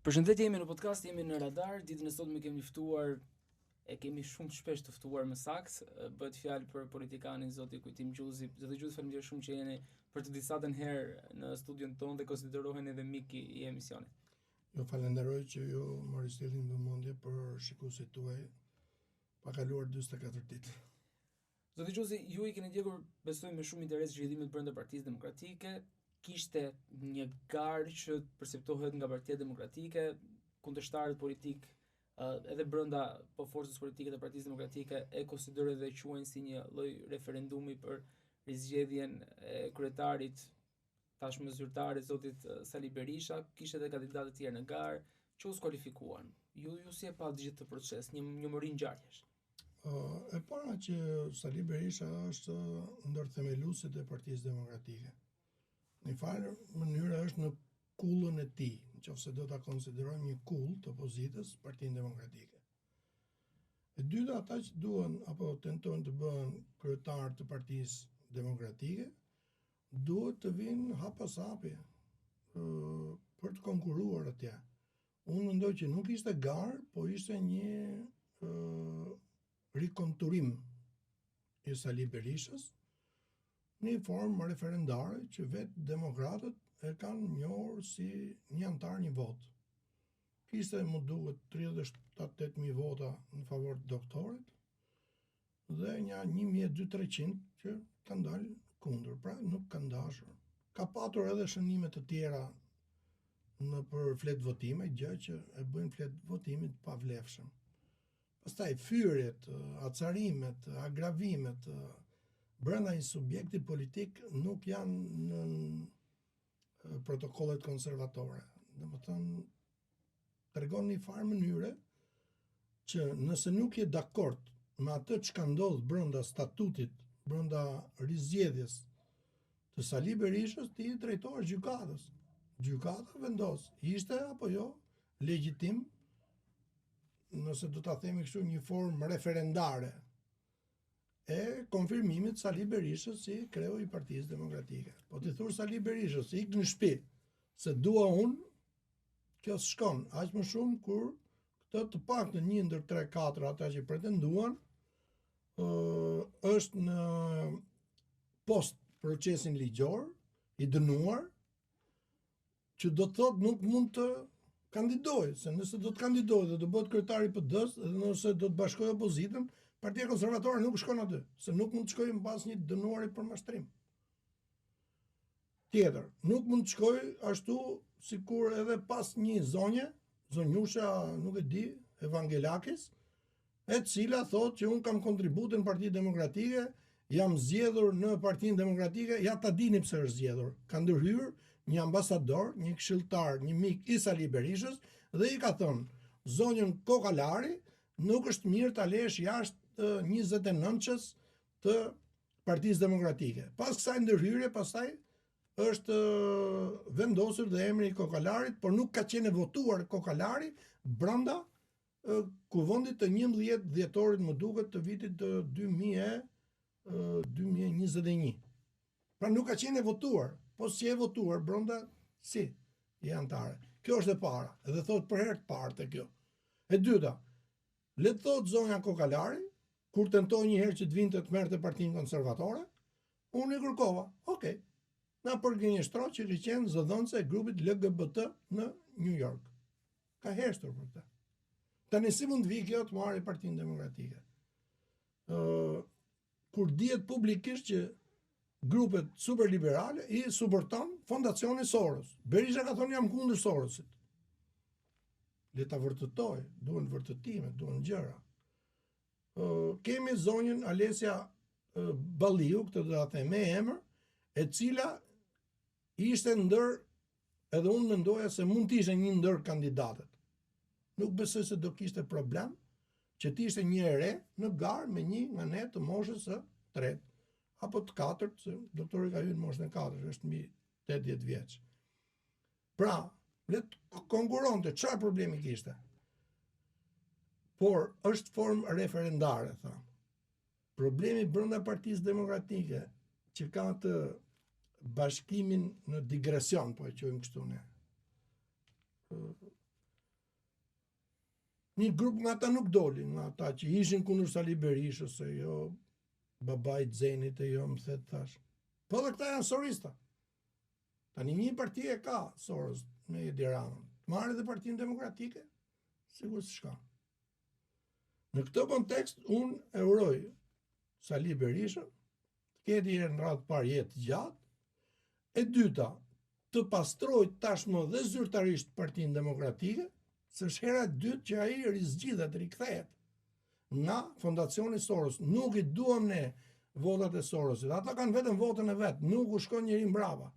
Përshëndetje, jemi në podcast, jemi në Radar. Ditën e sotme kemi shumë shpesh të ftuar më saktë. Bëhet fjalë për politikanin zoti Kujtim Gjuzi. Zoti Gjuzi, faleminderit shumë që jeni për të disatën herë në studion tonë dhe konsiderohen edhe mik i emisionit. Ju falenderoj që ju më rishtillni vëmendje për shikuesit tuaj pa kaluar 44 ditë. Zoti Gjuzi, ju i keni ndjekur besoj me shumë interes zhvillimet brenda Partisë Demokratike. Kishte një garë që perceptohet nga Partia Demokratike, kundërshtarët politik edhe brenda forcës politike të Partisë Demokratike e konsiderojnë dhe quajnë si një lloj referendumi për rizgjedhjen e kryetarit tashmë zyrtar zotit Sali Berisha. Kishte edhe kandidatë të tjerë në garë që u skualifikuan. Ju si e pa gjithë këtë proces, një mori ngjarjesh? E para që Sali Berisha është ndër themeluesit e Partisë Demokratike. Në farë mënyrë është në kullën e tij, nëse do ta konsiderojmë një kull të opozitës, Partinë Demokratike. E dyta, ata që duan apo tentojnë të bëhen kryetar të Partisë Demokratike, duhet të vinë hap pas hapi për të konkuruar atje. Unë mendoj që nuk ishte garë, po ishte një rikonturim i Sali Berishës, në formë referendare që vetë demokratët e kanë njohur si një antar një vot. Kishte më duket 37.000 vota në favor të doktorit dhe një 1.200-300 që kanë dalë kundër, pra nuk kanë dashur. Ka patur edhe shënime të tjera për flet votime, gjë që e bëjnë flet votimit pavlefshëm. Pastaj fyrjet, acarimet, agravimet brenda një subjekti politik nuk janë në protokollet konservatore. Domethënë tregon një farë mënyre që nëse nuk je dakord me atë çka ndodh brenda statutit, brenda rizgjedhjes të Sali Berishës, ti drejtohesh gjykatës. Gjykata vendos, ishte apo jo legjitim, nëse do ta themi kështu, një formë referendare e konfirmimit Sali Berishës si kreu i Partisë Demokratike. Po ti thur Sali Berishës, ik në shtëpi, se dua unë, kjo s'shkon, aq më shumë kur këtë të paktën 1 ndër 3-4 ata që pretenduan është në post procesin ligjor, i dënuar, që do të thotë nuk mund të kandidojë, se nëse do të kandidojë dhe do bëhet kryetari i PD-s, dhe nëse do të bashkojë opozitën, Partia Konservatore nuk shkon aty, se nuk mund të shkojë mbas një dënuari për mashtrim. Tjetër, nuk mund të shkojë ashtu sikur edhe pas një zonjusha, nuk e di, Evangelakis, e cila thotë që unë kam kontributin në Partinë Demokratike, jam zgjedhur në Partinë Demokratike, ja ta dini pse është zgjedhur. Ka ndërhyrë një ambasador, një këshilltar, një mik i Sali Berishës dhe i ka thënë, zonjën Kokalari, nuk është mirë ta lesh jashtë 29-shës të Partisë Demokratike. Pas kësaj ndërhyrje, pastaj është vendosur dhe emri i Kokalarit, por nuk ka qenë votuar Kokalari brenda kuvendit të 11 dhjetorit, më duket, të vitit të 2021. Pra nuk ka qenë votuar, po si e votuar brenda si i antare. Kjo është e para, edhe thot për herë të parë te kjo. E dyta, le të thot zonja Kokalari, kur tentoi një herë që të vinte të merrte Partinë Konservatore, unë i kërkova, okay, na përgënjeshtro që ka qenë zëdhënëse e grupit LGBT në New York. Ka heshtur për këtë. Tani si mund të vi kjo të marrë Partinë Demokratike? Kur dihet publikisht që grupet superliberale i suporton fondacioni Soros. Berisha ka thonë jam kundër Sorosit. Le ta vërtetoj, duhen vërtetime, duhen gjëra. Kemi zonjën Alesia Balliu, këtë do ta them me emër, e cila ishte ndër, edhe unë mendoja se mund të ishte një ndër kandidatët. Nuk besoj se do kishte problem që të ishte një e re në garë me një nga ne të moshës së tretë apo të katërt, se doktori ka hyrë në moshën e 4, është mbi 80 vjeç. Pra, le të konkuronte, çfarë problemi kishte? Por është formë referendare, thamë. Problemi brenda Partisë Demokratike që ka të bashkimin në digresion, po e quajmë kështu ne. Një grup nga ata nuk dolin, nga ata që ishin kundër Sali Berishës, se jo babait Zenit e jo më thet thash. Po dhe këta janë sorista. Tani një parti e ka Soros me Edi Ramën. Marrë dhe Partinë Demokratike, sigur se shka. Në këtë kontekst, unë e uroj Sali Berishën, të keti në radhë parë jetë gjatë, e dyta, të pastrojt tashmë dhe zyrtarisht Partinë Demokratike, se është hera dytë që ai rizgjidhet, rikthehet nga fondacioni Soros. Nuk i duam ne votat e Sorosit. Ata kanë vetëm votën e vetë, nuk u shkon njëri mbrapa.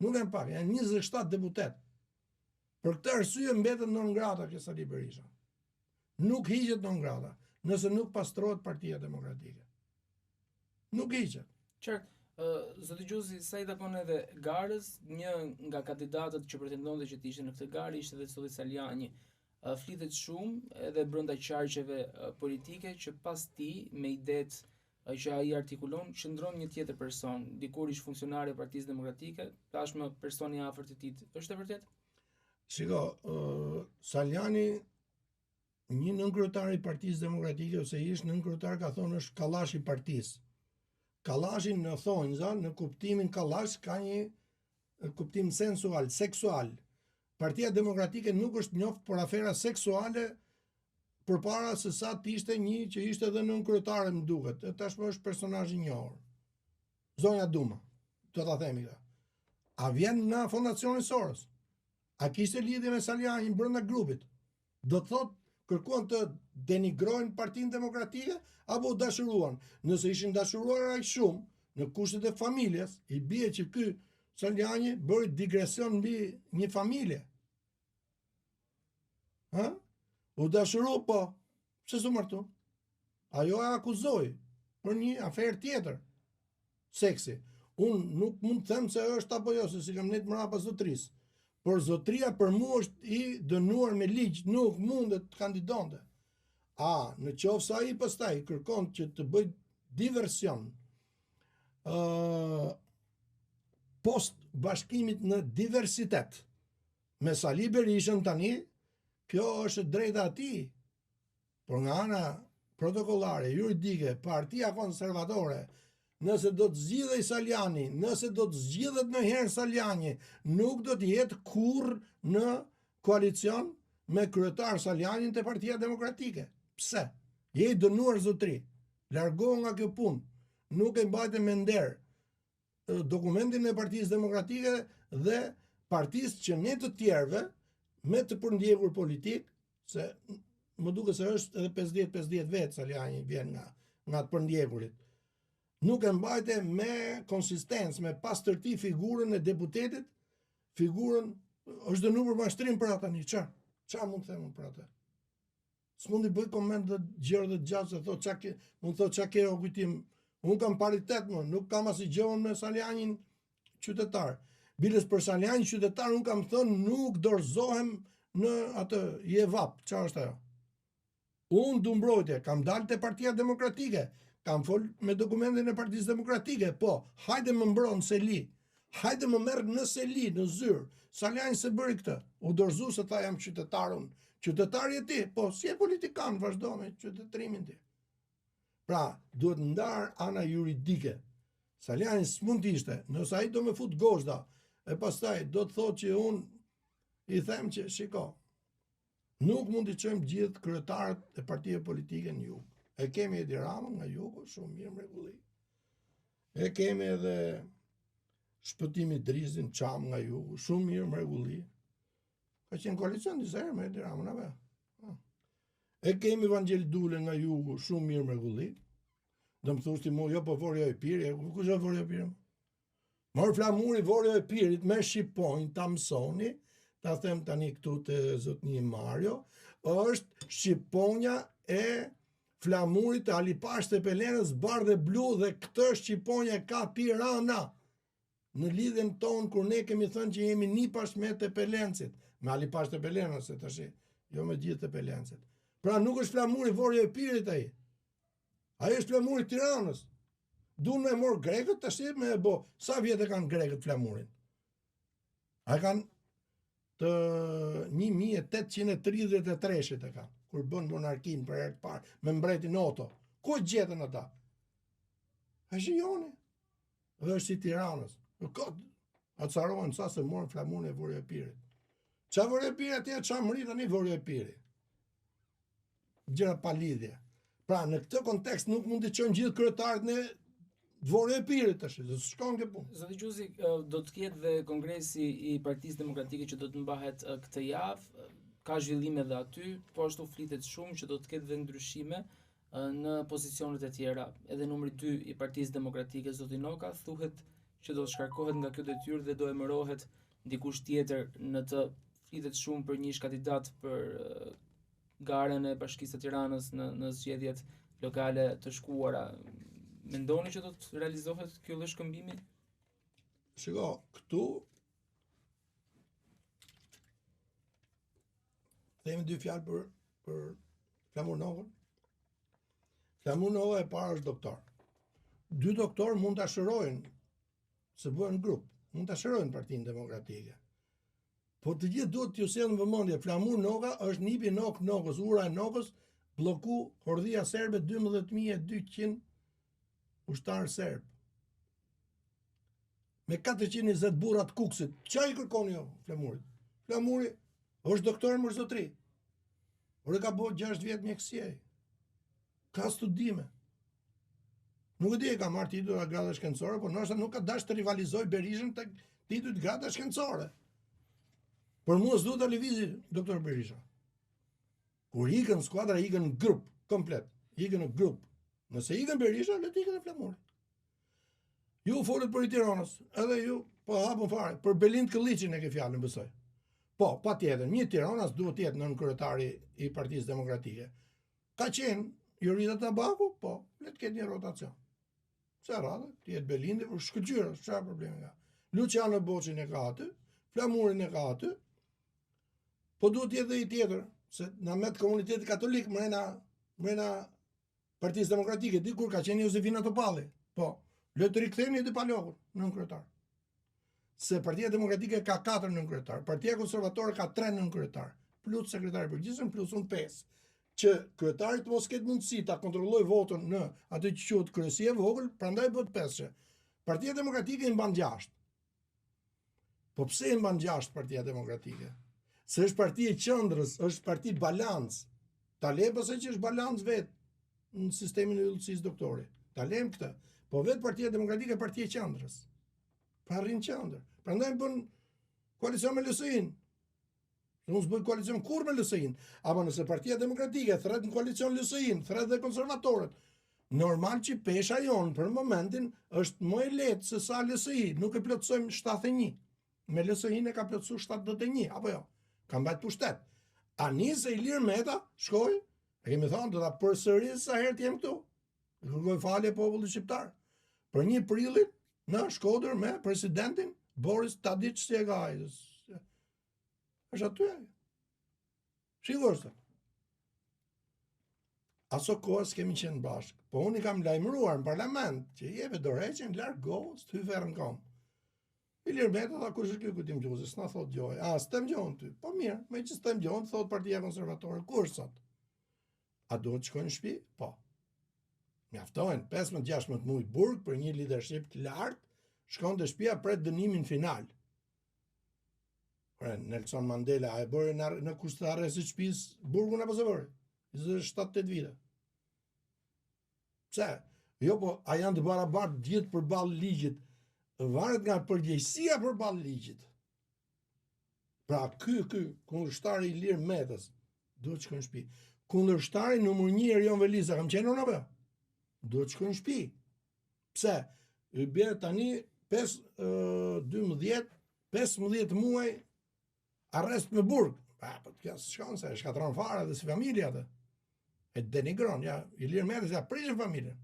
Nuk e në pak, janë 27 deputet. Për këtë arsye mbetet non grata kjo Sali Berisha. Nuk hiqet non grata, nëse nuk pastrohet Partia Demokratike. Nuk hiqet. Qartë. Zoti Gjuzi, sa i takon edhe garës, një nga kandidatët që pretendonte që të ishte në këtë garë ishte edhe zoti Saljani. Flitet shumë edhe brenda qarqeve politike që pas tij me idet që ai artikulon qëndron një tjetër person, dikur ish funksionare e Partisë Demokratike, tashmë personi i afërt i tij. Është e vërtet? Shiko, Saljani, një nënkryetar i Partisë Demokratike ose ish nënkryetar ka thonë është kallashi i partisë. Kallashi në thonjza, në kuptimin kallash, ka një kuptim sensual, seksual. Partia Demokratike nuk është njoft për afera seksuale përpara se sa të ishte një që ishte edhe nënkryetare më duket. E tashmë është personazh i njohur. Zonja Duma, të ta themi këtë. A vjen nga fondacioni Soros? A kishte lidhje me Saljanin brenda grupit? Do të thotë kërkuan të denigrojnë Partinë Demokratike apo dashuruan. Nëse ishin dashuruar aq shumë në kushtet e familjes, i bie që ky Saljani bëri digresion mbi një familje. Ha? U dashuru po, pse s'u martu? Ajo e akuzoi për një aferë tjetër. Seksi. Unë nuk mund të them se është apo jo, se si kam net mrapa zotrisë. Por zotria për mua është i dënuar me ligj, nuk mundet të kandidonte. Në qoftë se ai pastaj kërkon që të bëj diversion post bashkimit në diversitet me Sali Berishën tani, kjo është drejta e tij. Por nga ana protokollare, juridike, Partia Konservatore, nëse do të zgjidhej Saljani, nëse do të zgjidhet ndonjëherë Saljani, nuk do të jetë kurrë në koalicion me kryetar Saljanin te Partia Demokratike. Pse? Je i dënuar zotri. Largohu nga kjo punë. Nuk e mbajte me nder dokumentin e Partisë Demokratike dhe partisë që ne të tjerëve me të përndjekur politik, se më duket se është edhe 50-50 vetë Saljani vjen nga të përndjekurit. Nuk e mbajte me konsistencë, me pastërti figurën e deputetit, figurën është dënuar për mashtrim për ata një. Çfarë mund të them për atë? S'mund të bëj koment të gjerë dhe gjatë se thotë çka ke o kujtim. Unë kam paritet më, nuk kam asnjë gjë me Saljanin qytetar. Biles për Saljanin qytetar unë kam thënë nuk dorëzohem në atë jevap, çfarë është ajo? Unë du mbrojtje, kam dalë te Partia Demokratike, kam fol me dokumentin e Partisë Demokratike, po, hajde më mbron se li, hajde më merr në seli, në zyrë. Saljani se bëri këtë, u dorëzu se tha jam qytetarun. Qytetari e ti, po, si e politikan, vazhdo me qytetrimin ti. Pra, duhet ndar ana juridike. Saljani s'mund t'ishte, nëse ai do me fut gozhda, e pastaj do të thotë që unë i them që, shiko, nuk mund t'i çojmë gjithë kryetarët e partive politike në jug. E kemi Edi Ramën nga jugu, shumë mirë mrekulli. E kemi edhe Shpëtimi Drizin Çam nga jugu, shumë mirë mrekulli. Ka qenë koalicion disa herë me Edi Ramën, apo? E kemi Vangjel Dule nga jugu, shumë mirë mrekulli. Do më thushti mu, jo po Vorja e Piri, kush është Vorja e Piri? Marë flamuri Vorja e Pirit me Shqipojnë, ta mësoni, ta them tani këtu të zotni Mario, është Shqiponja e flamurit të Alipash të Pelenës bardhe blu dhe këtë Shqiponja ka Tirana. Në lidhjen tonë kur ne kemi thënë që jemi nipash me të Pelencit, me Alipash të Pelenës se tash, jo me gjithë të Pelencit. Pra nuk është flamuri Vorja e Pirit ai. Ai është flamuri Tiranës. Duan me mor grekët tash me bo. Sa vjet e kanë grekët flamurin? Ai kanë të 1833 e kanë. kur bën monarkinë për herë të parë me mbretin Oto. Ku gjetën ata? Është Joni. Dhe është i Tiranës. Acarohen sa se morën flamurin e Vorë Epirit. Qa Vorë Epiri atje, qa mëri tani Vorë Epiri? Gjëra pa lidhje. Pra, në këtë kontekst nuk mund të qënë gjithë kryetarët në Vorë Epirit tash, do shkon kjo punë. Zoti Gjuzi, do të ketë dhe kongresi i Partisë Demokratike që do të mbahet këtë javë. Ka zhvillime dhe aty, po ashtu flitet shumë që do të ketë dhe ndryshime në pozicionet e tjera. Edhe numri 2 i Partisë Demokratike, zoti Noka, thuhet që do të shkarkohet nga kjo detyrë dhe do emërohet dikush tjetër. Në të flitet shumë për një kandidat për garën e Bashkisë së Tiranës në zgjedhjet lokale të shkuara. Mendoni që do të realizohet ky lloj shkëmbimi? Shiko, këtu themi dy fjalë për Flamur Novën. Flamur Nova e para është doktor. Dy doktor mund ta shërojnë se bëhen grup, mund ta shërojnë Partinë Demokratike. Po të gjithë duhet t'ju sjellën vëmendje, Flamur Nova është nipi Nokës, ura e Nokës, blloku hordhia serbe 12.200 ushtarë serb. Me 420 burrat Kuksit. Çfarë i kërkoni ju Flamurit? Flamuri është doktor më zotri. Ore ka bërë 6 vjet mjekësie. Ka studime. Nuk e di e ka marrë titull nga grada shkencore, por ndoshta nuk ka dashur të rivalizojë Berishën tek titulli grada shkencore. Por mua s'duhet ta lëvizi doktor Berisha. Kur ikën skuadra, ikën në grup komplet. Ikën në grup. Nëse ikën Berisha, le të ikën e Flamurit. Ju folet për i Tiranës, edhe ju po hapën fare. Për Belind Këlliçin e ke fjalën besoj. Po, patjetër, një Tiranas duhet të jetë nën kryetari i Partisë Demokratike. Ka qenë Jorita Tabaku, po, le të ketë një rotacion. Se radhë, të jetë Belindi, për shkëlqyra, çfarë problemi ka. Luciano Boçin e ka aty, Flamurin e ka aty, po duhet të jetë dhe i tjetër, se në met komuniteti katolik mrena Partisë Demokratike, dikur ka qenë Josefina Topalli. Po, le të riktheheni të Palogun nën kryetar. Se Partia Demokratike ka 4 nën kryetar, Partia Konservatore ka 3 nën kryetar, plus sekretari i përgjithshëm, plus unë 5. Që kryetari të mos ketë mundësi ta kontrollojë votën në atë që quhet kryesia e vogël, prandaj bëhet 5. Partia Demokratike i mban 6. Po pse i mban 6 Partia Demokratike? Se është parti e qendrës, është parti balans. Ta le pse që është balans vetë në sistemin e udhëtisë doktori. Ta lejmë këtë. Po vetë Partia Demokratike është parti e qendrës. Pra rrin qendër. Prandaj bën koalicion me LSI-n. Nuk s'bën koalicion kur me LSI-n. Apo nëse Partia Demokratike thret në koalicion LSI-n, thret dhe konservatorët. Normal që pesha jonë për momentin është më e lehtë se sa LSI. Nuk e plotësojmë 71. Me LSI-n e ka plotësuar 71, apo jo? Ka mbajtur pushtet. A nisë Ilir Meta, shkoi, e kemi thënë do ta përsëris sa herë të jem këtu. Kërkoj falje popullit shqiptar. Për 1 prillit në Shkodër me presidentin Boris Tadić si e ka ai. Është aty. Sigurisht. Aso kohës kemi qenë bashkë. Po unë i kam lajmëruar në parlament që jeve dorëheqjen larg gohës të hyfer në kom. Ilir Meta tha kush është ky Kutim Gjuzi, s'na thot gjoj. S'tem gjon ty. Po mirë, me që s'tem gjon, thot Partia Konservatore. Ku është sot? A duhet të shkojnë në shtëpi? Po. Mjaftojnë 15-16 muaj burg për një leadership të lartë, shkon të shtëpia pret dënimin final. Nelson Mandela a e bëri në kusht të arrestit shtëpisë burgun apo se bëri? 27-8 vite. Pse? Jo, po a janë të barabartë gjithë përballë ligjit. Varet nga përgjegjësia përballë ligjit. Pra ky kundërshtari i Ilir Metës duhet të shkojë në shtëpi. Kundërshtari numër 1 Erion Velisa, kam qenë unë apo? Duhet të shkojë në shtëpi. Pse? I bie tani 15 muaj arrest me burg. Po kjo s'shkon se shkatron fare dhe si familja atë. E denigron, ja, Ilir Metës ja prishin familjen.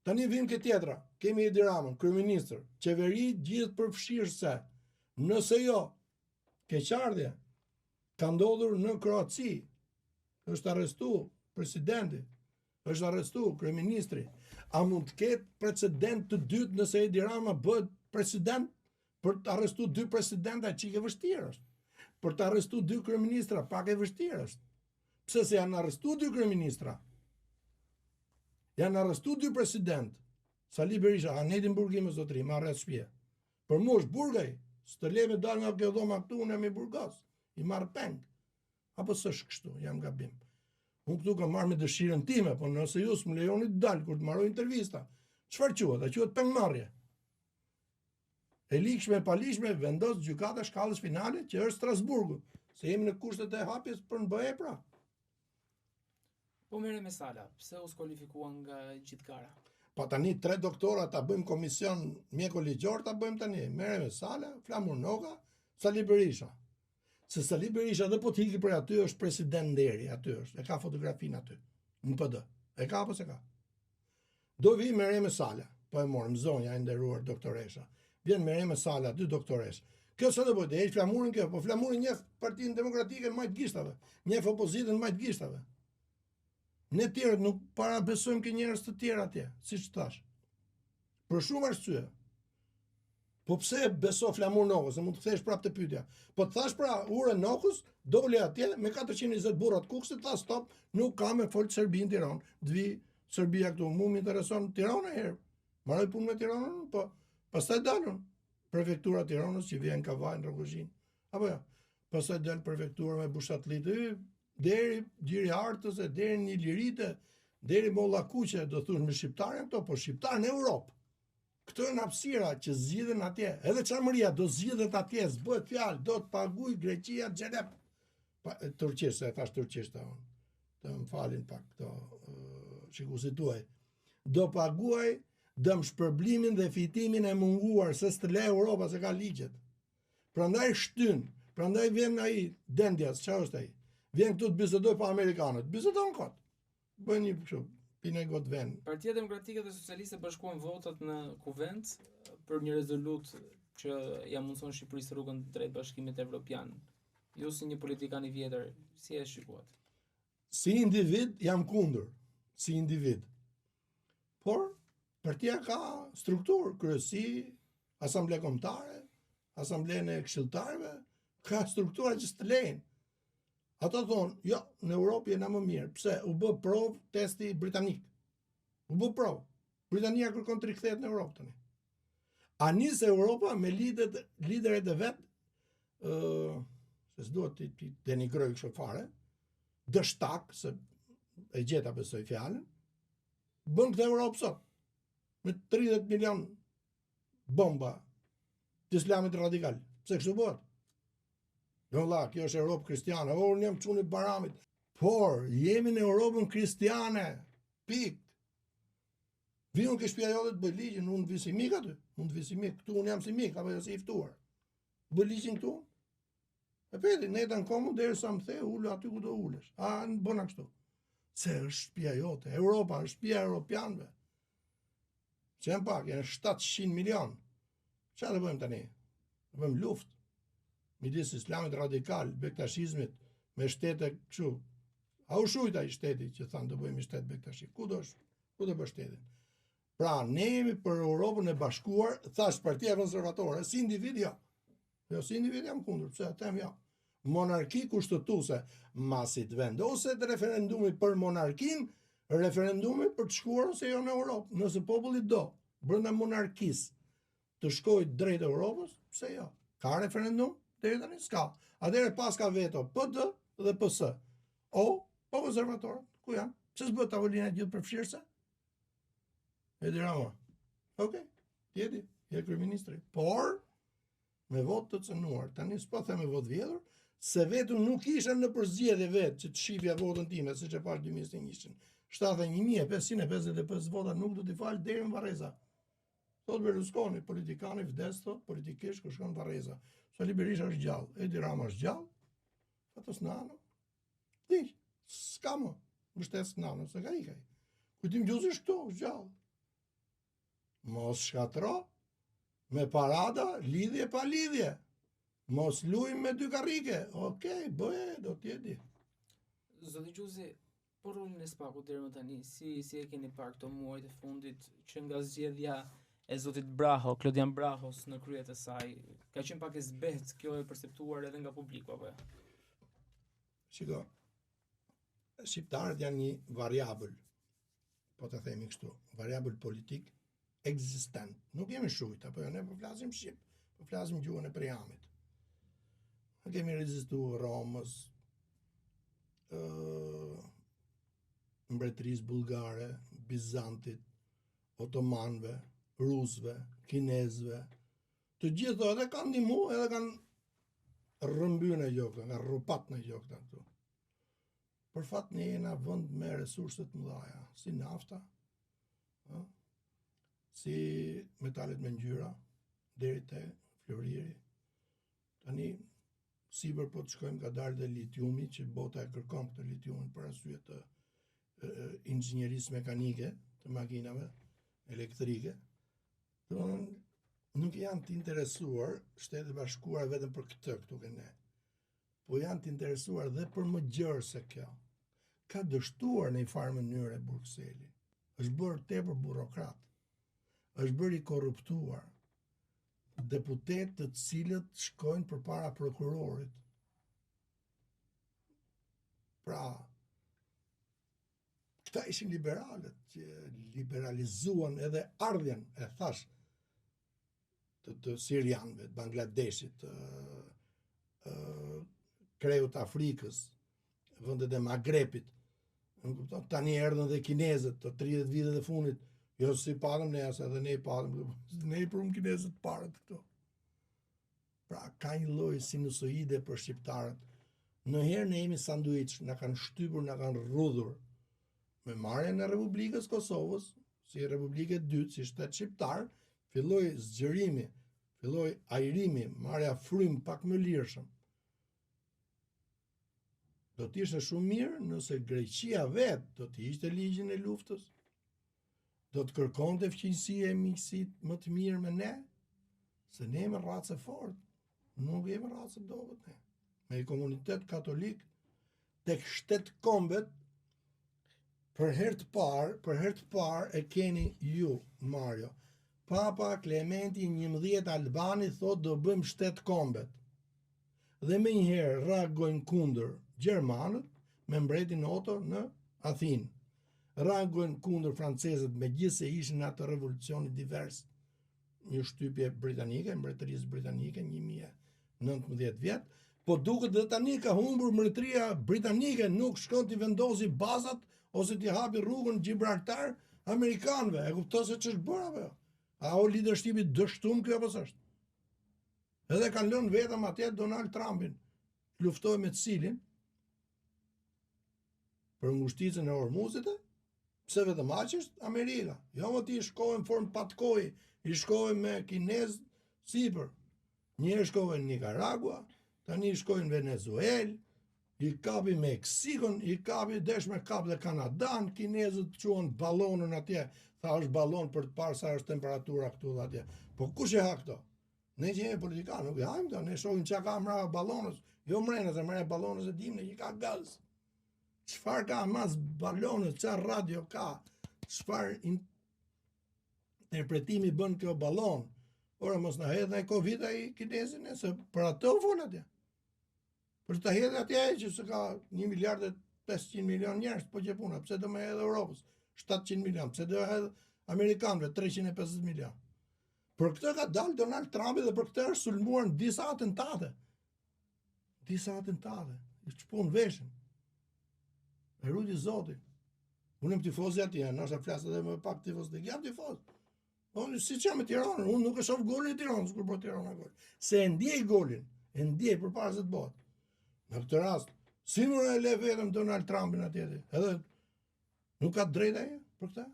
Tani vim këtë tjetra, kemi Edi Ramën, kryeministër, qeveri gjithë përfshirëse. Nëse jo, keqardhje, ka ndodhur në Kroaci, është arrestu presidenti, është arrestu kryeministri. A mund të ketë precedent të dytë nëse Edi Rama bëhet president për të arrestu 2 presidenta që i ke vështirë është. Për të arrestu 2 kryeministra, pak e vështirë është. Pse se janë arrestu 2 kryeministra. Janë arrestu 2 president. Sali Berisha, Hanetin Burgi me zotri, ma rreth shtëpia. Për mu është burgaj, s'të le me dal nga kjo dhoma këtu, unë jam i burgas, i marr peng. Apo s'është kështu, jam gabim. Unë këtu kam marrë me dëshirën time, po nëse ju s'më lejoni të dal kur të marroj intervista, çfarë quhet? A quhet pengmarrje? E likshme e palishme vendos gjykata shkallës finale që është Strasburgu, se jemi në kushtet e hapjes për në bëhe pra. Po merre me Sala, pse u skualifikuan nga gjithë gara? Pa tani 3 doktora ta bëjmë komision mjeko ligjor ta bëjmë tani. Merre me Sala, Flamur Noga, Sali Berisha. Se Sali Berisha dhe po t'hiki për aty është president nderi, aty është, e ka fotografinë aty, në PD. E ka apo se ka? Do vi merre me Sala, po e morëm zonja e nderuar doktoresha. Vjen merre me Sala, 2 doktoresha. Kjo sa do bëjt, e Flamurin kjo, po Flamurin njeh Partinë Demokratike në majtë gishtave, njeh opozitën në majtë gishtave. Ne tjerët nuk para besojmë ke njerëz të tjerë atje, siç thash. Për shumë arsye. Po pse beso Flamur Nokës, se mund të kthesh prapë te pyetja. Po të thash pra Ure Nokës, doli atje me 420 burrat kuksit, tha stop, nuk ka me fol Serbi në Tiranë. Dvi Serbia këtu, mu më intereson Tirana herë. Marroj punë me Tiranën, po pastaj dalën prefektura e Tiranës që vjen kavaj në Rrogozhin. Apo jo. Pastaj dal prefektura me Bushatlitë, deri Gjiri Artës, deri në Ilirite, deri Molla Kuqe, do thush me shqiptarën këto, po shqiptarë në Europë. Këto janë hapësira që zgjidhen atje. Edhe Çarmëria do zgjidhet atje, s'bëhet fjalë, do të paguaj Greqia xherep. Turqisht, e thash turqisht unë. Të më falin pak këto shikuesit tuaj. Do paguaj dëm shpërblimin dhe fitimin e munguar se s'të le Europa se ka ligjet. Prandaj shtyn, prandaj vjen ai Dendjas, çfarë është ai? Vjen këtu të bisedoj pa amerikanët. Bisedon kot. Bën një kështu, pinë got vend. Partia Demokratike dhe Socialiste bashkuan votat në kuvent për një rezolut që ja mundson Shqipërisë rrugën drejt Bashkimit Evropian. Ju si një politikan i vjetër, si e shikuat? Si individ jam kundër, si individ. Por partia ka strukturë, kryesi, asamble kombëtare, asamblenë e këshilltarëve, ka struktura që s'të lejnë. Ata thonë, jo, në Europë jena më mirë. Pse? U bë provë testi britanik. U bë provë. Britania kërkon të rikthehet në Europë tani. A nis Europa me lideret e vet, se s'duhet të denigroj kështu fare, dështak, se e gjeta besoj fjalën, bën këtë Europë sot. Me 30 milion bomba të islamit radikal. Pse kështu bëhet? Jo valla, kjo është Europë kristiane. Unë jam çuni Baramit. Por jemi në Europën kristiane. Pik. Viun ke shtëpia jote të bëj ligjin, unë vi si mik aty. Mund të vi si mik, këtu unë jam si mik, apo jo si i ftuar. Bëj ligjin këtu. E peti, ne tan komo derisa më the, ul aty ku do ulesh. A bëna kështu. Se është shtëpia jote. Europa është shtëpia e europianëve. Që janë pak, janë 700 milion. Çfarë do bëjmë tani? Do bëjmë luftë midis islamit radikal, bektashizmit, me shtete kështu. A u shujta i shteti që thanë do bëjmë shtet bektashik. Ku do bëj shtetin? Pra, ne jemi për Europën e bashkuar, thash Partia Konservatore, si individ jo. Jo, si individ jam kundër, pse them jo. Monarki kushtetuese, masi të vendoset referendumi për monarkin, referendumi për të shkuar ose jo në Europë. Nëse populli do, brenda monarkisë, të shkojë drejt Europës, pse jo? Ka referendum? Deri tani s'ka. Atëherë pas ka veto PD dhe PS. O, po konservatorët, ku janë? Pse s'bëhet tavolina e gjithë përfshirëse? Edi Rama. Okej, jeti, je kryeministri. Por me votë të cënuar. Tani s'po them me votë vjedhur, se vetëm nuk ishen në përzgjedhje vetë që të shifja votën time, siç e pas 2021. 71.555 vota nuk do t'i falë deri në Varreza. Thot Berlusconi, politikani vdes thot, politikisht kur shkon Varreza. Sali Berisha është gjallë, Edi Rama është gjallë, fatos nano. Diq, s'ka më, mbështes nano, se ka ikaj. Kujtim gjuzë është këtu, është gjallë. Mos shkatro, me parada, lidhje pa lidhje. Mos lujmë me dy karrike. Okej, bëje, do t'jedi. Zoti Gjuzi, por rolin e SPAK-ut deri më tani, si e keni parë këto muajt e fundit që nga zgjedhja e zotit Braho, Klodian Brahos në kryet e saj, ka qenë pak e zbehtë, kjo e perceptuar edhe nga publiku apo jo? Shiko, shqiptarët janë një variabël, po të themi kështu, variabël politik ekzistent. Nuk jemi shujt, apo jo, ne po flasim shqip, po flasim gjuhën e Priamit. Ne kemi rezistuar Romës, mbretërisë bullgare, Bizantit, otomanëve, rusëve, kinezëve. Të gjithë edhe kanë ndihmu, edhe kanë rrëmbyer në gjokta, kanë rrupat në gjokta këtu. Për fat ne jena vend me resurse të mëdha, si nafta, si metalet me ngjyra, deri te Floriri. Tani sipër po të shkojmë ka dalë dhe litiumi, që bota e kërkon këtë litiumin për arsye të inxhinierisë mekanike të makinave elektrike. Nuk janë të interesuar Shtetet e Bashkuara vetëm për këtë këtu ke ne, po janë të interesuar dhe për më gjërë se kjo. Ka dështuar në një farë mënyrë Brukseli. Është bërë tepër burokrat. Është bërë i korruptuar. Deputet të cilët shkojnë përpara prokurorit. Pra, këta ishin liberalët që liberalizuan edhe ardhjen, e thash, të Sirianëve, të Bangladeshit, kreut Afrikës, vendet e Magrepit. Tani erdhën dhe kinezët, të 30 vitet e fundit, jo si patëm ne, asa edhe ne i patëm, ne i prum kinezët parët këto. Pra, ka një lloj sinusoide për shqiptarët. Në herë ne jemi sanduiç, na kanë shtypur, na kanë rrudhur. Me marrjen e Republikës Kosovës, si Republikë e dytë, si shtet shqiptar, filloi zgjerimi, filloi ajrimi, marrja frym pak më lirshëm. Do t'ishte shumë mirë nëse Greqia vetë do t'i ishte ligjin e luftës, do të kërkonte fqinjësi e miqësit më të mirë me ne, se ne jemi racë fort, nuk jemi racë dobët ne. Me i komunitet katolik, tek shtet kombet, për herë të parë e keni ju, Mario. Papa Klementi 11 Albani thot do bëjmë shtet kombet. Dhe me njëherë reagojnë kundër Gjermanët me mbretin Otto në Athinë. Reagojnë kundër francezët me gjithë se ishin atë revolucionit divers, një shtypje britanike, mbretërisë britanike, 1019 vjet, po duket dhe tani ka humbur mbretëria britanike, nuk shkon t'i vendosi bazat ose t'i hapi rrugën Gibraltar amerikanëve. E kupton se ç'është bërë apo jo? A o leadershipi dështum kjo apo s'është? Edhe kanë lënë vetëm atje Donald Trumpin, luftoi me të cilin për ngushticën e Hormuzit, pse vetëm aq është Amerika. Jo më ti shkohen formë patkoji, i shkohen me kinez sipër. Njerë shkohen në Nicaragua, tani shkohen në Venezuelë, i kapi Meksikon, i kapi desh me kap dhe Kanadan, kinezët quan ballonën atje, tha është ballon për të parë sa është temperatura këtu dhe atje. Po kush e ha këto? Ne që jemi politikanë, nuk e hajmë këto, ne shohim çka ka mbrapa ballonës, jo mrena, se mrena ballonës e dimne që ka gaz. Çfarë ka mas balonës, çfarë radio ka, çfarë interpretimi bën kjo ballon. Ora mos na hedh ai Covid ai kinezin, se për atë u fol atje. Për të hedhë atje që se ka 1 miliard e 500 milion njerëz, po që puna, pse do me hedhë Europës 700 milion, pse do hedhë Amerikanëve 350 milion. Për këtë ka dalë Donald Trump dhe për këtë është sulmuar në disa atentate. Disa atentate, i çpun veshën. E rujti Zoti. Unë jam tifoz atje, nështë flasë edhe më pak tifoz të jam tifoz. Unë si që jam e Tiranën, unë nuk e shoh golin e Tiranës kur po Tirana gol. Se e ndjej golin, e ndjej përpara se të bëhet. Në këtë rast, si më e le vetëm Donald Trumpin atje, edhe nuk ka drejt ai për këtë?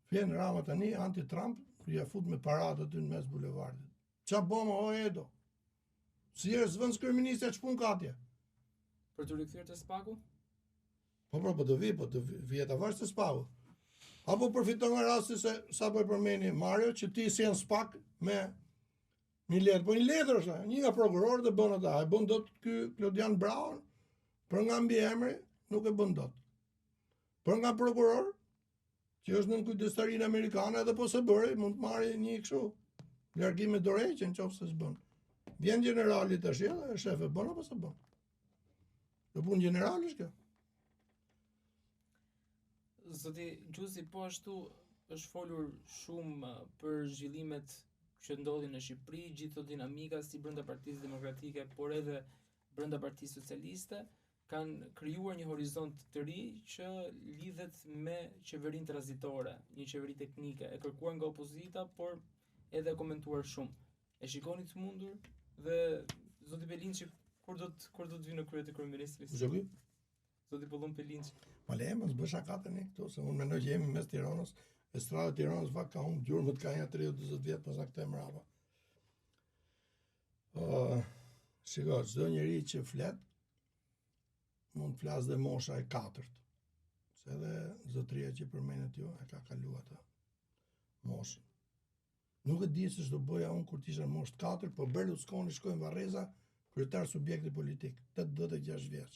Vjen Rama tani anti-Trump, ja fut me paratë aty në mes bulevardit. Qa bëmë o Edo? Si është zëvendës kryeministri ç'pun ka atje? Për të rikthyer te Spaku? Po do vi ta vash te Spaku. Apo përfiton nga rasti se sa po e përmeni Mario që ti si janë Spak me një letër, po një letër është, një nga prokurorët e bën ata, e bën dot ky Klodian Brown, për nga mbiemri nuk e bën dot. Për nga prokuror, që është në kujdestarinë amerikane edhe po se bëri, mund të marrë një kështu, largim me dorëheqje nëse s'bën. Vjen generali tash edhe shef e bën apo s'e bën. Kjo punë generale është kjo. Zoti Gjusi, po ashtu është folur shumë për zhvillimet që ndodhin në Shqipëri, gjithë dinamika si brenda Partisë Demokratike, por edhe brenda Partisë Socialiste, kanë krijuar një horizont të ri që lidhet me qeverinë tranzitore, një qeveri teknike, e kërkuar nga opozita, por edhe komentuar shumë. E shikoni të mundur dhe zoti Pelinçi kur do të vinë në krye të kryeministrisë? Zoti Pollum Pelinçi. Ma le mos bësh akatën këtu, se unë mendoj që jemi mes Tiranës, e strada e Tiranës fakt ka humbur gjurmët ka 30-40 vjet pas këtij mbrapa. Shiko, çdo njeri që flet mund të flasë dhe mosha e 4, se edhe zotëria që përmendet ju e ka kaluar atë moshën. Nuk e di se ç'do bëja unë kur t'isha në moshë 4, po Berlusconi shkoi në Varreza, kryetar subjekti politik, 86 vjeç.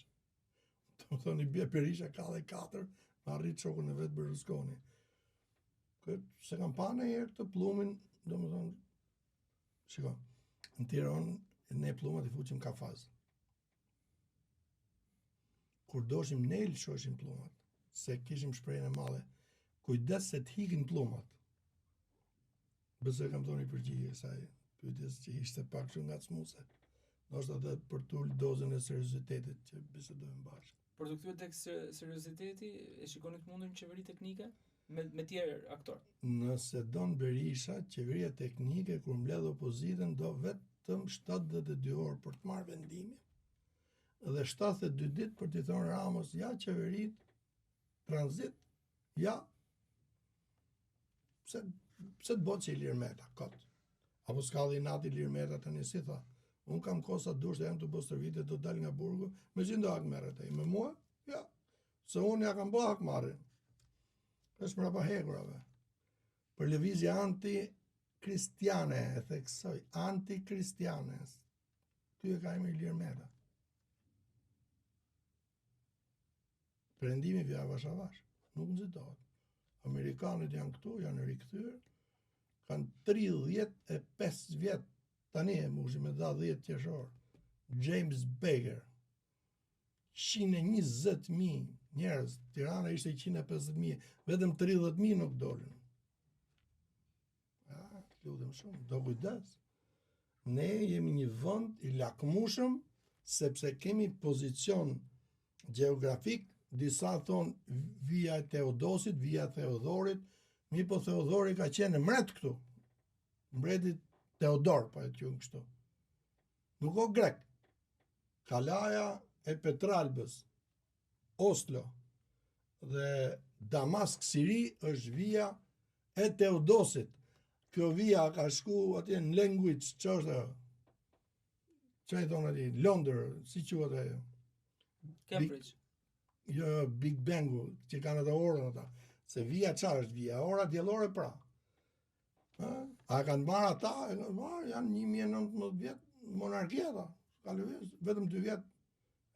Do të thoni bie Berisha ka dhe 4, ma arrit shokun e vet Berlusconi. Se kam pa në herë këtë plumin, do më thonë, shiko, në Tiranë ne plumat i fuqim kafaz. Kur doshim ne lëshoshim plumat, se kishim shprehjen e madhe, kujdes se të hikin plumat. Bëse kam thoni përgjigje kësaj pyetjes që ishte pak shumë ngacmuese. Ndoshta edhe për të ulë dozën e seriozitetit që bisedojmë bashkë. Për të kthyer tek serioziteti, e shikoni të mundur një qeveri teknike me tjerë aktor. Nëse don Berisha, qeveria teknike kur mbledh opozitën do vetëm 72 orë për të marrë vendimin dhe 72 ditë për t'i thonë Ramos, ja qeverit, tranzit, ja, pse të botë që i Ilir Meta, kot. Apo s'ka dhe i nati Ilir Meta të një si tha, unë kam kosa dush të jam të bësë vitet do dal nga burgu, me që ndo hak merret ai, me mua, ja, se unë ja kam bë hak marrin. Është mrapa hekurave. Për lëvizje anti-kristiane, e theksoj, anti-kristiane. Ty e ka emri Ilir Meta. Perëndimi vja avash avash, nuk nxitohet. Amerikanët janë këtu, janë rikthyer, kanë 35 vjet, tani e mushi me 10 qershor. James Baker, 120.000 njerëz, Tirana ishte 150.000, vetëm 30.000 nuk dolën. Lutem shumë, do kujdes. Ne jemi një vend i lakmueshëm sepse kemi pozicion gjeografik. Disa thonë vija e Teodosit, vija e Theodorit, mi po Theodori ka qenë mbret këtu. Mbreti Teodor, pa e qenë kështu. Nuk o grek. Kalaja e Petralbës, Oslo dhe Damask Siri është vija e Teodosit. Kjo vija ka shku atje në Language, që është ajo? Që e thonë atje? Londër, si quhet ajo? Cambridge. Jo, Big Bangu, që kanë edhe orën ata. Se vija qa është vija? Ora djellore pra. A kanë marrë ata? Janë 1019 vjet monarkia ata. Ka lëviz, vetëm 2 vjet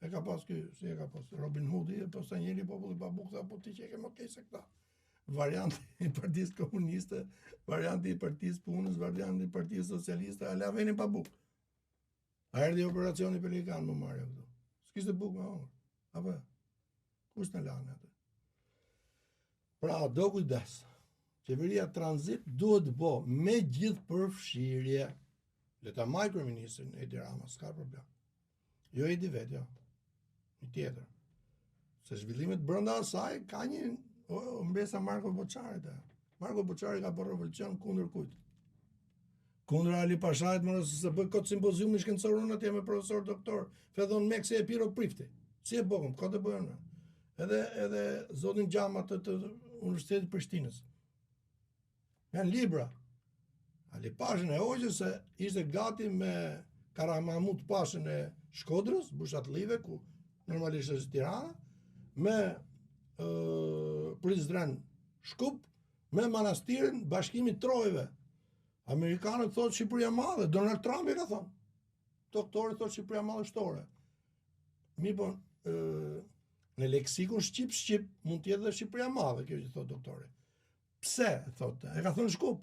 e ka pas ky, si e ka pas Robin Hoodi, e pas njëri populli pa bukë, apo ti që e ke më keq se këta. Varianti i Partisë Komuniste, varianti i Partisë Punës, varianti i Partisë Socialiste, ala veni pa bukë. A erdhi operacioni Pelikan më marrë këtu. S'kishte bukë me hongër. Apo? Kush në lanë atë? Pra, do kujdes. Qeveria tranzit duhet të bo me gjithë përfshirje. Le ta maj kryeministrin Edi Rama, s'ka problem. Jo Edi vetë, jo. Një tjetër. Se zhvillimet brenda asaj ka një mbesa Marko Boçarit. Marko Boçari ka bërë revolucion kundër kujt? Kundër Ali Pashait, më nëse se bëj këtë simpoziumi shkencor unë atje me profesor doktor Fedon Meksi e Piro Prifti. Si e bokëm, këtë e bëjmë. Edhe zotin Gjama të Universitetit Prishtinës. Janë libra. Ali Pashën e hoqës se ishte gati me Karamahmut Pashën e Shkodrës, Bushatlive, ku normalisht është Tirana, me Prizren Shkup, me manastirin Bashkimit Trojve. Amerikanët thotë Shqipëria Madhe, Donald Trump i ka thonë. Doktori thotë Shqipëria Madhe shtore. Po, në leksikun Shqip mund t'jetë dhe Shqipëria Madhe, kjo që thotë doktori. Pse, thotë, e ka thënë Shkup.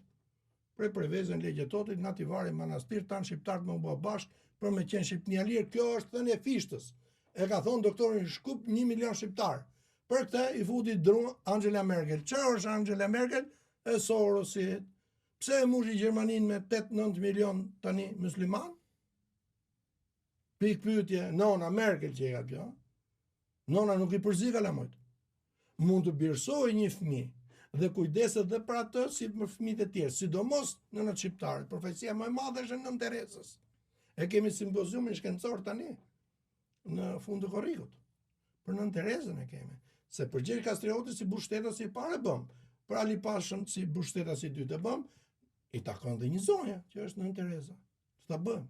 Prej prevezën legjetotit, nativari manastir, tanë shqiptarët më bë bashkë, për me qenë Shqipnia lirë, kjo është thënë e fishtës. e ka thonë doktorin Shkup 1 milion shqiptar. Për këtë i futi dru Angela Merkel. Çfarë është Angela Merkel? E Sorosit. Pse e mushi Gjermaninë me 8-9 milion tani musliman? Pikë pyetje, nona Merkel që e ka kjo. Nona nuk i përzi kalamojt. Mund të birësoj një fëmijë dhe kujdeset dhe për atë si për fëmijët e tjerë, sidomos nënat shqiptarët. Profecia më e madhe është Nën Teresës. E kemi simpoziumin shkencor tani në fund të korrikut. Për Nën Teresën e kemi. Se për Gjergj Kastrioti si bushteta si parë bëm, për Ali Pashën si bushteta si dytë bëm, i takon dhe një zonja që është Nën Teresa. Ç'ta bëm?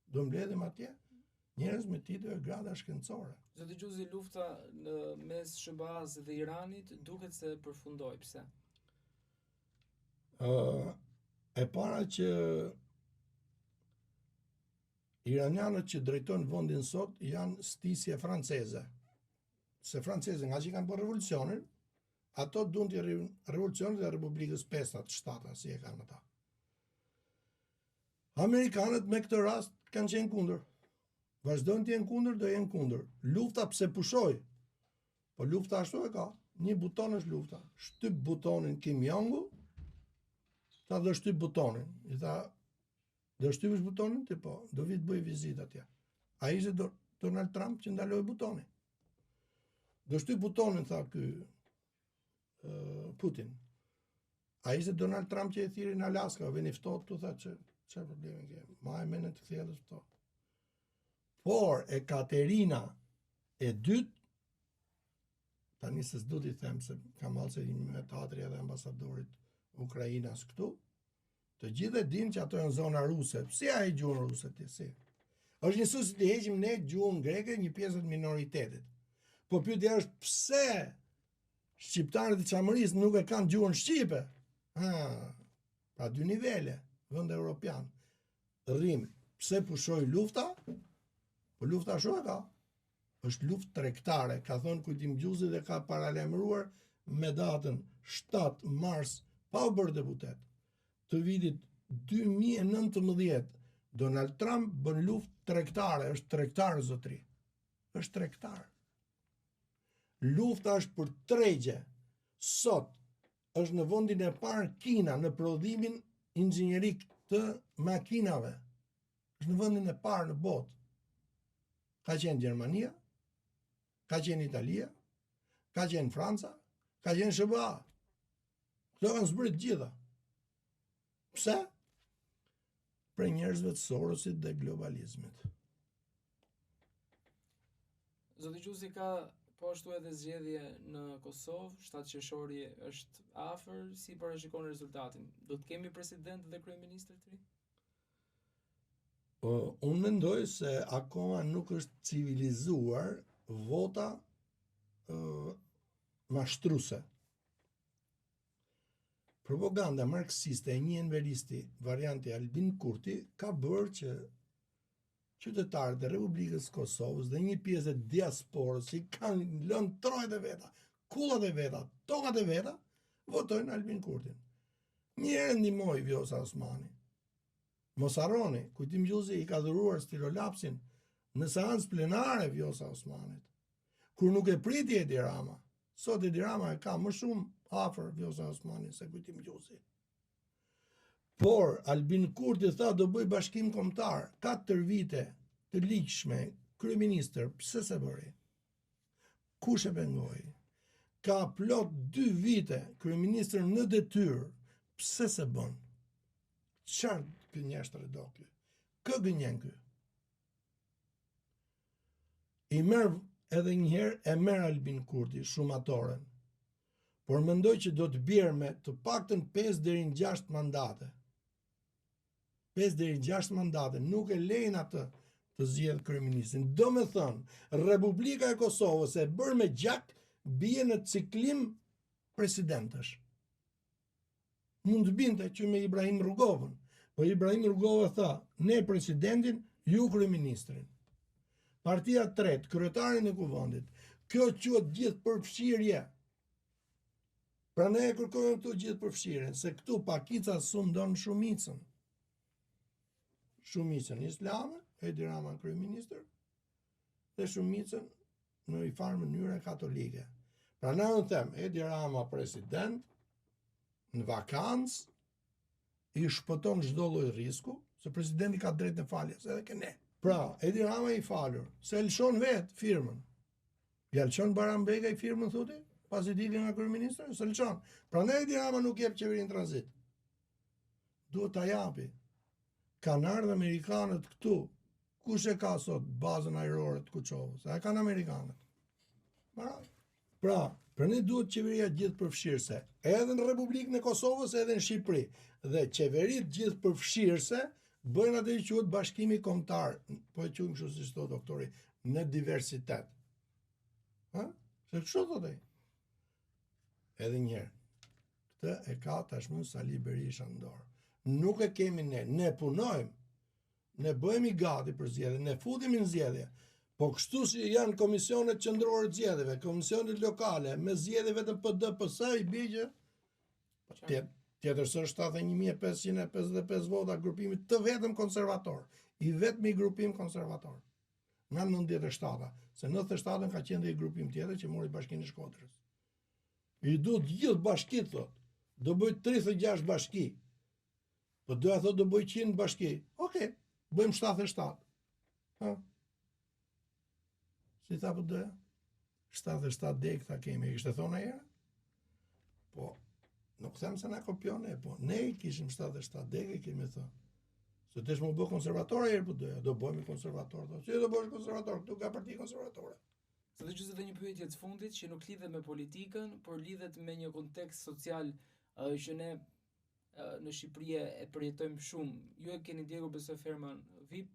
Do mbledhim atje njerëz me titujve grada shkencore. Zoti Gjuzi, lufta në mes SBA-s dhe Iranit duket se përfundoi. Pse? E para që iranianët që drejtojnë vendin sot janë stisje franceze. Se franceze nga që kanë bërë revolucionin, ato duan të revolucionin dhe Republikës Pestat, shtata, si e kanë ata. Amerikanët me këtë rast kanë qenë kundër. Vazhdojnë të jenë kundër, do jenë kundër. Lufta pse pushoj? Po lufta ashtu e ka. Një buton është lufta. Shtyp butonin Kim Jong-u, ta do shtyp butonin. I tha, do shtypësh butonin? Ti po, do vi të bëj vizitë atje. A ishte Donald Trump që ndaloi butonin. Do shtyp butonin, tha ky Putin. A ishte Donald Trump që e thiri në Alaska, veni ftohtë, tu tha çfarë problemi ke? Ma e menen të kthjellësh ftohtë. Por Ekaterina e dytë, tani se s'du t'i them se kam halë se me teatri edhe ambasadorit Ukrainas këtu, të gjithë e din që ato janë zona ruse. Si a e gjuhën ruse ti? Si? Është njësu si t'i heqim ne gjuhën greke, një pjesët minoritetit. Po pyetja është pse shqiptarët e Çamërisë nuk e kanë gjuhën shqipe? Pra dy nivele, vend europian. Rrim, pse pushoi lufta? Po lufta ashtu e ka. Është luftë tregtare, ka thënë Kujtim Gjuzi dhe ka paralajmëruar me datën 7 mars pa u bërë deputet. Të vitit 2019, Donald Trump bën luftë tregtare, është tregtar zotri. Është tregtar. Lufta është për tregje. Sot është në vendin e parë Kina në prodhimin inxhinierik të makinave. Është në vendin e parë në botë. Ka qenë Gjermania, ka qenë Italia, ka qenë Franca, ka qenë SBA. Këto kanë zbrit gjitha. Pse? Për njerëzve të Sorosit dhe globalizmit. Zoti Gjuzi, ka po ashtu edhe zgjedhje në Kosovë, 7 qershori është afër, si parashikon rezultatin? Do të kemi president dhe kryeministër të ri? Unë mendoj se akoma nuk është civilizuar vota mashtruese. Propaganda marksiste e një enveristi varianti Albin Kurti ka bërë që qytetarët e Republikës Kosovës dhe një pjesë e diasporës që kanë lënë trojët e veta, kullat e veta, tokat e veta, votojnë Albin Kurtin. Njëherë ndihmoi Vjosa Osmani. Mos harroni, Kujtim Gjuzi i ka dhuruar stilolapsin në seancë plenare Vjosa Osmanit, kur nuk e priti Edi Rama. Sot Edi Rama e ka më shumë afër Vjosa Osmanit se Kujtim Gjuzi. Por Albin Kurti tha do bëj bashkim kombëtar, 4 vite të ligjshme, kryeministër, pse se bëri? Kush e pengoi? Ka plot 2 vite kryeministër në detyrë, pse se bën? Çfarë gënjeshtër do ky? Kë gënjen ky? I merr edhe njëherë e merr Albin Kurti shumatoren, por mendoj që do të bjerë me të paktën 5 deri në 6 mandate. 5 deri në 6 mandate nuk e lejnë atë të zgjedh kryeministin. Do me thënë, Republika e Kosovës e bërë me gjak bie në ciklim presidentësh. Mund të binte që me Ibrahim Rrugovën, po Ibrahim Rrugova tha, ne presidentin, ju kryeministrin. Partia tretë, kryetarin e kuvendit. Kjo quhet gjithë përfshirje. Pra ne e kërkojmë këtu gjithë përfshirjen, se këtu pakica sundon shumicën. Shumicën islame, Edi Rama kryeministër, dhe shumicën në një farë mënyrë katolike. Pra ne unë them, Edi Rama president, në vakancë, i shpëton çdo lloj risku, se presidenti ka drejt në faljes, edhe ke ne. Pra, Edi Rama i falur, se lëshon vetë firmën. Ja lëshon Barambeka i firmën, thuti, pas i dili nga kryeministri, se lëshon. Pra ne Edi Rama nuk jep qeverinë tranzit. Duhet ta japi. Kanë ardhur amerikanët këtu. Kush e ka sot bazën ajrore të Kuçovës? A e kanë amerikanët? Pra, për ne duhet qeveria gjithë përfshirëse, edhe në Republikën e Kosovës, edhe në Shqipëri. Dhe qeverit gjithë përfshirëse bëjnë atë që quhet bashkimi kombëtar, po e quajmë kështu si thot doktori, në diversitet. Se kështu thotë ai. Edhe një herë. Këtë e ka tashmë Sali Berisha në dorë. Nuk e kemi ne punojmë, ne bëhemi gati për zgjedhje, ne futemi në zgjedhje. Po kështu si janë komisionet qendrore të zgjedhjeve, komisionet lokale, me zgjedhje vetëm PD, PS, i bie që tjetërse 71.555 vota grupimit të vetëm konservator, i vetmi grupim konservator. Nga 97-a, se 97-ën ka qenë dhe i grupim tjetër që mori Bashkinë e Shkodrës. I duhet gjithë bashkit, thot, do bëj 36 bashki. Po doja thot do bëj 100 bashki. Okej, bëjmë 77. Si tha po doja? 77 dek ta kemi, kishte thonë herë? Po, nuk them se na kopjon po ne kishim 77 dek e kemi thënë. Se desh më bë konservator herë po doja, do bëhemi konservator. Si do bësh konservator? Këtu ka parti konservatore. Sa të gjithë dhe një pyetje të fundit që nuk lidhet me politikën, por lidhet me një kontekst social që ne në Shqipëri e përjetojmë shumë. Ju e keni Diego besoj fermën VIP,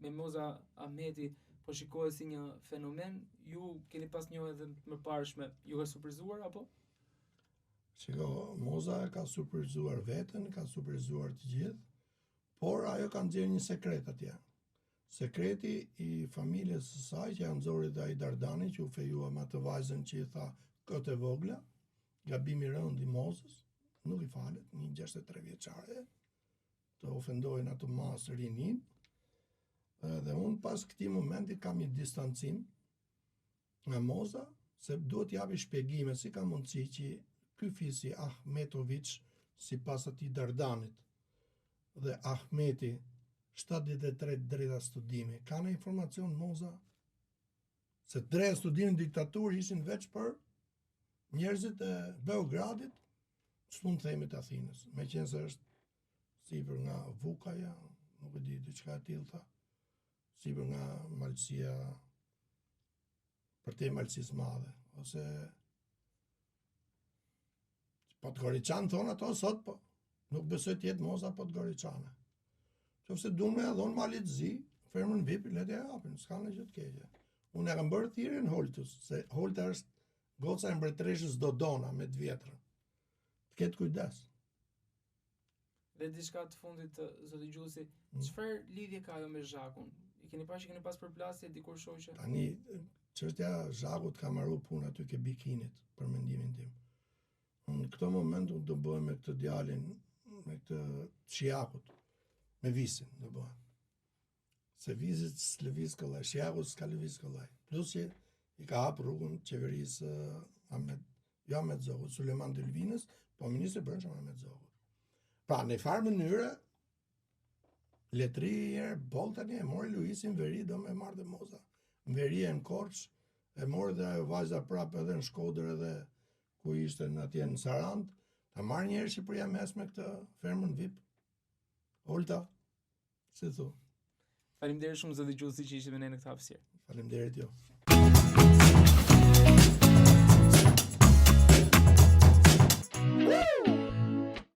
me Moza Ahmeti po shikohet si një fenomen. Ju keni pas një edhe më parshme, ju ka surprizuar apo? Shiko, Moza ka surprizuar veten, ka surprizuar të gjithë, por ajo ka nxjerrë një sekret atje. Sekreti i familjes së saj që janë nxorë dhe ai Dardani që u fejua me atë vajzën që i tha këtë e vogla, gabimi i rënd i Mozës, nuk i falet, një 63 vjeçare, të ofendojnë atë masë rinin, dhe unë pas këtij momenti kam një distancim nga Moza, se duhet japi shpjegime si ka mundësi që ky fisi Ahmetović, sipas atij Dardanit, dhe Ahmeti 73 drejta studimi. Ka në informacion Moza se drejta studimi në diktaturë ishin veç për njerëzit e Beogradit, s'mund themi të Athinës, me qenë se është sipër nga Vukaja, nuk e di diçka e tillë tha, sipër nga malësia, për te malësisë madhe, ose Podgoriçan thonë ato sot, po nuk besoj të jetë Moza Podgoriçane. Qofse duan me dhon malit zi, fermën VIP, le të japin, s'ka në gjë të keqe. Unë e kam bërë thirrjen Holtës, se Holta është goca e mbretëreshës Dodona me të vjetra. Ketë kujdes. Dhe diçka të fundit, zoti Gjusi, çfarë lidhje ka ajo me Zhakun? I keni parë që keni pas përplasje dikur shoqë? Tani, çështja Zhakut ka marrë punë aty ke Bikinit, për mendimin tim. Në këto moment unë do bëhem me këtë djalin, me këtë Shiakut, me Visin do bëhem. Se Visit s'lëviz kollaj, Shiakut s'ka lëviz kollaj. Plus që i ka hap rrugën qeverisë Ahmet Zogut, Suleman Delvinës, po ministri brendshëm Ahmet Zogut. Pra, në farë mënyre, letri herë Boltani e mori Luisin Veri, do me marrë dhe Moza. Në Veri e në Korç, e mori dhe ajo vajza prapë edhe në Shkodër edhe ku ishte në atje në Sarand, ta marrë njerë Shqipëria mes me këtë fermën VIP. Olta, si thu. Faleminderit shumë zoti Gjusi që ishte me ne në këtë hapësirë. Faleminderit jo.